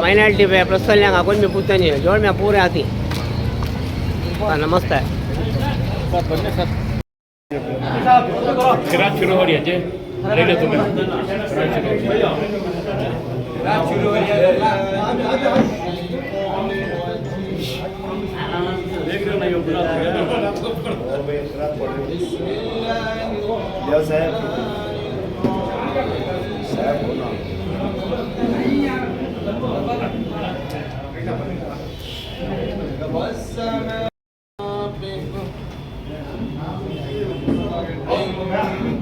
Minority ಪ್ರಶ್ನೆಲ್ಯಾಂಗ ಹಾಕೊಂಡು ಮೇ ಪೂತಾನೆ ಜೋಳ ಮೇ ಪೂರೆ ಆತಿ ನಮಸ್ತೆ सर बन्ने सर किरात शुरू हो रही है जी ले ले तुम्हें किरात शुरू हो रही है देख रहे हो नहीं हो पूरा या साहब साहब होना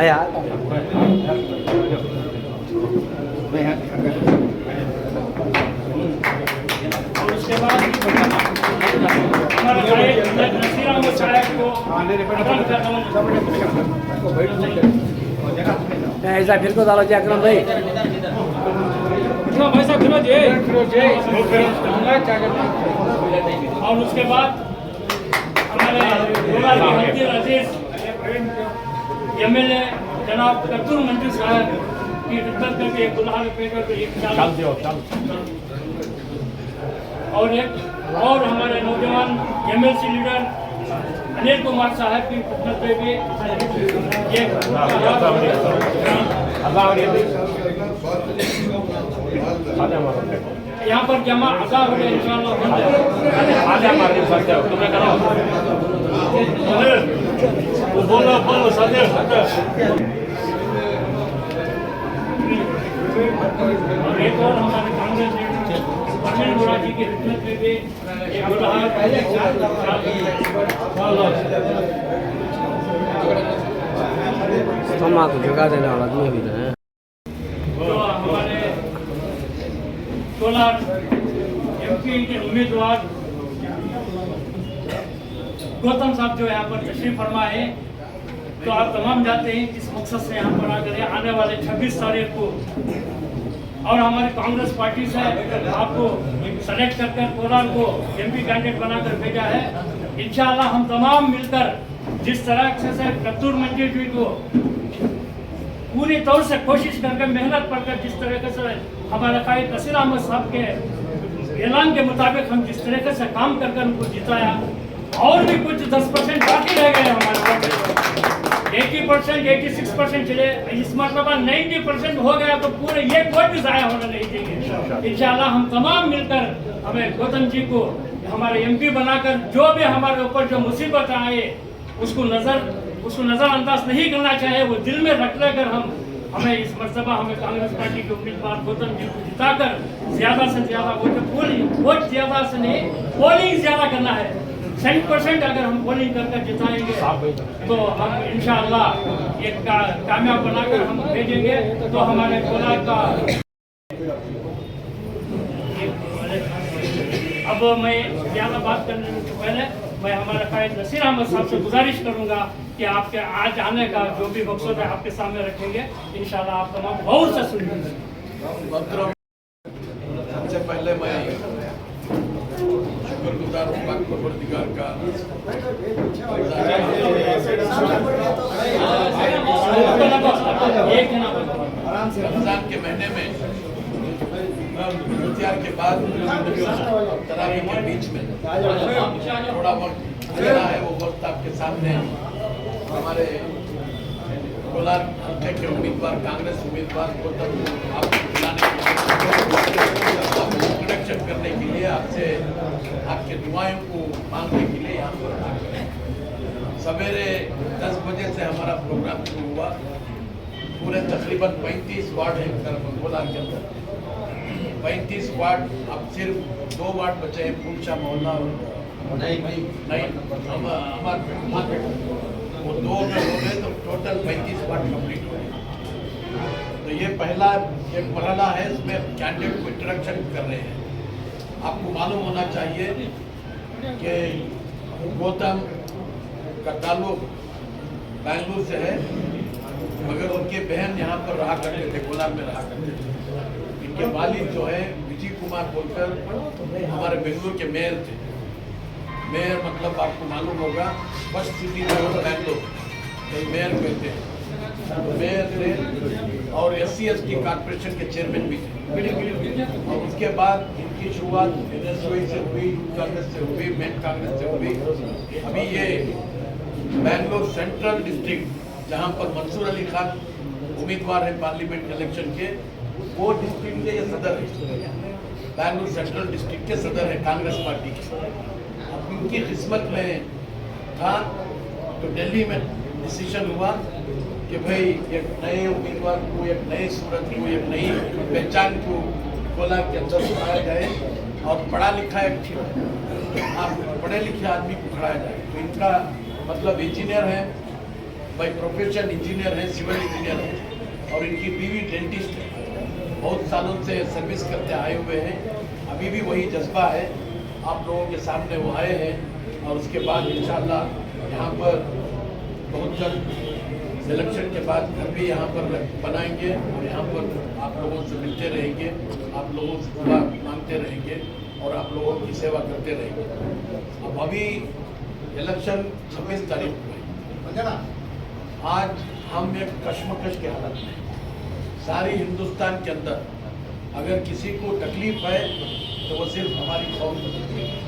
ayo और उसके बाद हमारे भाई नसीर अहमद साहब को ऐसा फिर को डालो क्या करो भाई भाई साहब और उसके बाद हमारे अजीज एमएलए जनाब कत्तूर मंत्री साहब की खिदमत करके एक गुलाब पेपर पे एक और हमारे नौजवान एमएलसी लीडर अनिल कुमार साहब की खिदमत पे भी एक यहाँ पर जमा अदा हो गया इंशाल्लाह तुम्हें करो बोलो साथी और एक और हमारे कांग्रेस लीडर परवीन बोरा जी की खिदमत में भी एक तम्बाकू जगा देने वाला आदमी भी है जो हमारे कोलार एमपी के उम्मीदवार गौतम साहब जो यहाँ पर तशरीफ फरमा है तो आप तमाम जानते हैं किस मकसद से यहाँ पर आकर आने वाले 26 तारीख को और हमारी कांग्रेस पार्टी से आपको सेलेक्ट कर कोलार को एमपी कैंडिडेट बनाकर भेजा है। इंशाअल्लाह हम तमाम मिलकर जिस तरह से कत्तूर मंत्री जी को पूरी तौर से कोशिश करके मेहनत पड़कर जिस तरीके से हमारे कायद नसीर अहमद साहब के ऐलान के मुताबिक हम जिस तरीके से काम कर उनको जिताया और भी कुछ 10% बाकी रह गए हमारे 80%, 86% चले, इस मरतबा 90% हो गया तो पूरे ये कोई भी ज़ाया होना नहीं देंगे। इंशाअल्लाह हम तमाम मिलकर हमें गौतम जी को हमारे एमपी बनाकर जो भी हमारे ऊपर जो मुसीबत आए उसको नज़रअंदाज नहीं करना चाहिए, वो दिल में रख लेकर हमें इस मरतबा हमें कांग्रेस पार्टी के उम्मीदवार गौतम जी को जिताकर ज़्यादा से ज़्यादा वोट ज़्यादा से नहीं पोलिंग ज़्यादा करना है। 100% अगर हम पोलिंग करके जिताएंगे तो हम इंशाअल्लाह एक कामयाब बनाकर हम भेजेंगे। तो हमारे कोलार का अब मैं ज़्यादा बात करने से पहले मैं हमारे कायद नसीर अहमद साहब से गुजारिश करूंगा कि आपके आज आने का जो भी मकसद है आपके सामने रखेंगे। इंशाअल्लाह आप तमाम बहुत से सुनिए। सबसे पहले मैं शुक्रगुजार हूँ पाक परवरदिगार का रमजान के महीने में इफ्तियार के बाद तरावी के बीच में थोड़ा वक्त देना है, वो वक्त आपके सामने हमारे कोलार हल्के के उम्मीदवार कांग्रेस उम्मीदवार को आपको बुलाने इंट्रोडक्शन करने के लिए आपसे आपके दुआओं को मांगने के लिए यहाँ पर सवेरे 10 बजे से हमारा प्रोग्राम शुरू हुआ। पूरे तकरीबन 35 वार्ड है कोलार के अंदर 35 वार्ड, अब सिर्फ 2 वार्ड बचे हैं, फूलशाह मोहल्ला नहीं वो 2 में हो गए तो टोटल 35 वार्ड कंप्लीट हो गए। तो ये पहला एक मरहला है, इसमें कैंडिडेट को इंट्रोडक्शन कर रहे हैं। आपको मालूम होना चाहिए कि गौतम का ताल्लुक बेंगलुरु से है, मगर उनके बहन यहाँ पर रहा करते थे, कोलार में रहा करते थे। इनके वालिद जो है विजय कुमार बोलकर हमारे बेंगलुरु के मेयर थे। मेयर मतलब आपको मालूम होगा फर्स्ट सिटी बेंगलुरु, मेयर कहते हैं। मेयर थे और SC/ST कॉर्पोरेशन के चेयरमैन भी थे। और उसके बाद इनकी शुरुआत NSY से हुई, कांग्रेस से हुई, मेन कांग्रेस से हुई। अभी ये बेंगलुरु सेंट्रल डिस्ट्रिक्ट जहाँ पर मंसूर अली खान उम्मीदवार है पार्लियामेंट इलेक्शन के, वो डिस्ट्रिक्ट के ये सदर है। बेंगलुरु सेंट्रल डिस्ट्रिक्ट के सदर है कांग्रेस पार्टी के। अब उनकी किस्मत में था तो दिल्ली में डिसीजन हुआ कि भाई एक नए उम्मीदवार को, एक नए सूरत को, एक नई पहचान को कोलार के अंदर उठाया जाए और पढ़ा लिखा एक आप पढ़े लिखे आदमी को खड़ाया जाए। तो इनका मतलब इंजीनियर है, भाई प्रोफेशन इंजीनियर है, सिविल इंजीनियर है, और इनकी बीवी डेंटिस्ट है। बहुत सालों से सर्विस करते आए हुए हैं, अभी भी वही जज्बा है। आप लोगों के सामने वो आए हैं और उसके बाद इंशाअल्लाह यहाँ पर बहुत जल्द इलेक्शन के बाद घर भी यहाँ पर बनाएंगे और यहाँ पर आप लोगों से मिलते रहेंगे, आप लोगों से दुआ मांगते रहेंगे और आप लोगों की सेवा करते रहेंगे। अब अभी इलेक्शन 26 तारीख को है। आज हम एक कश्मकश के हालत में, सारी हिंदुस्तान के अंदर अगर किसी को तकलीफ है तो वो सिर्फ हमारी कौम को तकलीफ है।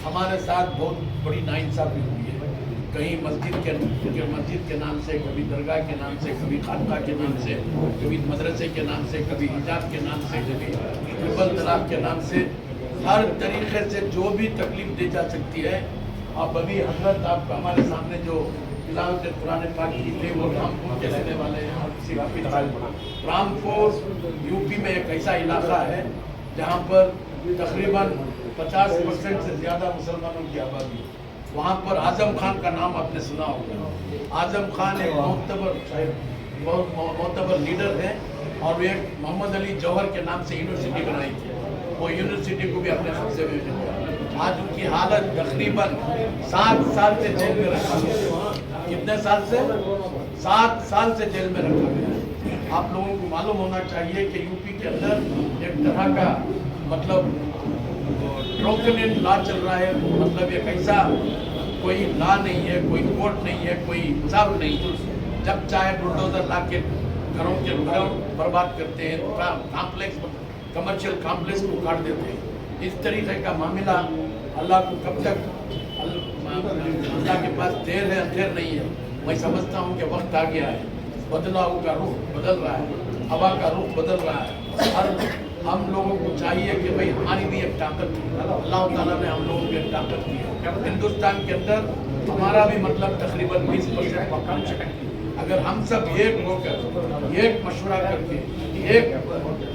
हमारे साथ बहुत बड़ी नाइंसाफी हुई है, कहीं मस्जिद के नाम से, कभी दरगाह के नाम से, कभी खानका के नाम से, कभी मदरसे के नाम से, कभी हिजाब के नाम से, कभी ट्रिपल तलाक के नाम से, हर तरीके से जो भी तकलीफ दी जा सकती है। आप अभी हजरत आप हमारे सामने जो तिलावत कुरान पाक की थे वो रामपुर के रहने वाले हैं। रामपुर यूपी में एक ऐसा इलाका है जहाँ पर तकरीबन 50% से ज़्यादा मुसलमानों की आबादी है। वहाँ पर आजम खान का नाम आपने सुना होगा। आजम खान एक बहुत मोतबर लीडर है और एक मोहम्मद अली जौहर के नाम से यूनिवर्सिटी बनाई थी, वो यूनिवर्सिटी को भी अपने कब्जे में लिया। आज उनकी हालत तकरीबन 7 साल से जेल में रखा गया। कितने साल से? 7 साल से जेल में रखा गया। आप लोगों को मालूम होना चाहिए कि यूपी के अंदर एक तरह का मतलब ड्रॉकन लॉ चल रहा है। मतलब एक ऐसा कोई लॉ नहीं है, कोई कोर्ट नहीं है, कोई इंसाफ नहीं है। जब चाहे बुलडोजर ला के घरों के घर बर्बाद करते हैं, कॉम्प्लेक्स कमर्शियल कॉम्प्लेक्स को काट देते हैं। इस तरीके का मामला अल्लाह को कब तक, अल्लाह के पास देर है अंधेर नहीं है। मैं समझता हूँ कि वक्त आ गया है, बदलाव का रुख बदल रहा है, हवा का रुख बदल रहा है। हर हम लोगों को चाहिए कि भाई हमारी भी एक ताकत है, अल्लाह ताला ने हम लोगों को एक ताकत दी है। हिंदुस्तान के अंदर हमारा भी मतलब तकरीबन 20% पॉपुलेशन है। अगर हम सब एक होकर, एक मशवरा करके, एक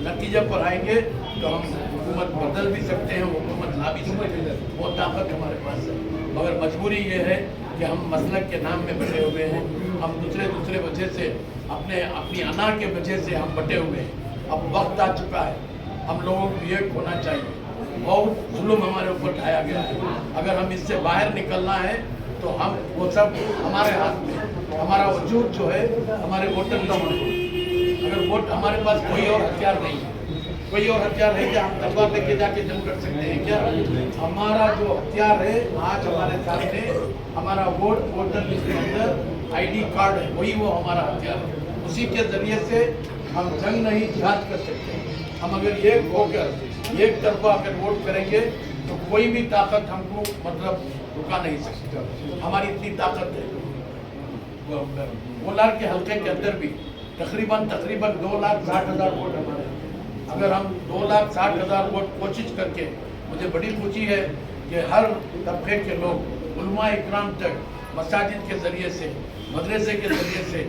नतीजे पर आएंगे तो हम हुकूमत बदल भी सकते हैं, हुकूमत ला भी सकते हैं। वो ताकत हमारे पास है। मगर मजबूरी ये है कि हम मसलक के नाम में बटे हुए हैं। हम दूसरे वजह से अपनी अना के वजह से हम बटे हुए हैं। अब वक्त आ चुका है, हम लोगों को एक होना चाहिए। बहुत जुल्म हमारे ऊपर ढाया गया है। अगर हम इससे बाहर निकलना है तो हम वो सब हमारे हाथ में। हमारा वजूद जो है हमारे वोटर का होना है। अगर वोट हमारे पास कोई और हथियार नहीं है, कोई और हथियार है क्या? हम तलवार लेके जाके जंग कर सकते हैं क्या? हमारा जो हथियार है आज हमारे सामने, हमारा वोटर लिस्ट के अंदर ID कार्ड है, वही वो हमारा हथियार है। उसी के जरिए से हम जंग नहीं जिहाद कर सकते हैं। हम अगर एक होकर एक तरफा अगर वोट करेंगे तो कोई भी ताकत हमको मतलब रुका नहीं सकती। हमारी इतनी ताकत है। कोलार के हल्के के अंदर भी तकरीबन 2,60,000 वोट हमारे। अगर हम 2,60,000 वोट कोशिश करके, मुझे बड़ी खुशी है कि हर तबके के लोग उलमा इकराम तक मसाजिद के ज़रिए से, मदरसे के ज़रिए से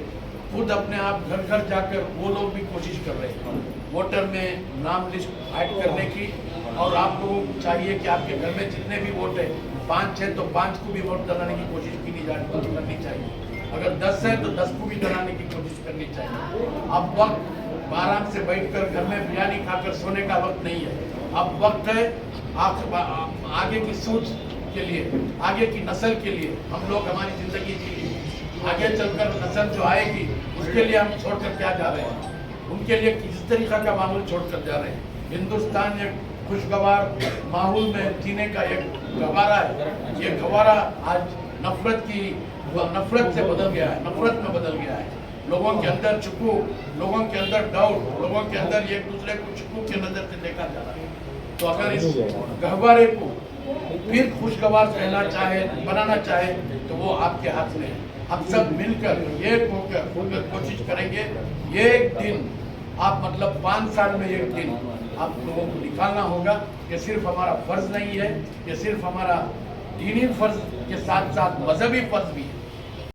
खुद अपने आप घर घर जाकर वो लोग भी कोशिश कर रहे हैं वोटर में नाम लिस्ट ऐड करने की। और आप लोगों को चाहिए कि आपके घर में जितने भी वोट है, 5 है तो 5 को भी वोट डलाने की कोशिश करनी चाहिए। अगर 10 है तो 10 को भी डलाने की कोशिश करनी चाहिए। अब वक्त आराम से बैठकर घर में बिरयानी खाकर सोने का वक्त नहीं है। अब वक्त है आगे की सोच के लिए, आगे की नस्ल के लिए, हम लोग हमारी ज़िंदगी के लिए, आगे चलकर नस्ल जो आएगी उसके लिए हम छोड़कर क्या जा रहे हैं, उनके लिए किस तरीक़ा का माहौल छोड़कर जा रहे हैं। हिंदुस्तान एक खुशगवार माहौल में जीने का एक गवारा है। ये गवारा आज नफरत से बदल गया है, नफरत में बदल गया है। लोगों के अंदर चुकू, लोगों के अंदर डाउट, लोगों के अंदर एक दूसरे को चुकू की नज़र से देखा जा रहा है। तो अगर इस गहवारे को फिर खुशगवार बनाना चाहे तो वो आपके हाथ में है। हम सब मिलकर एक होकर कोशिश करेंगे। एक दिन आप मतलब 5 साल में एक दिन आप लोगों को निकालना होगा। ये सिर्फ हमारा फर्ज नहीं है, ये सिर्फ हमारा दीनी फर्ज के साथ साथ मजहबी फर्ज भी है।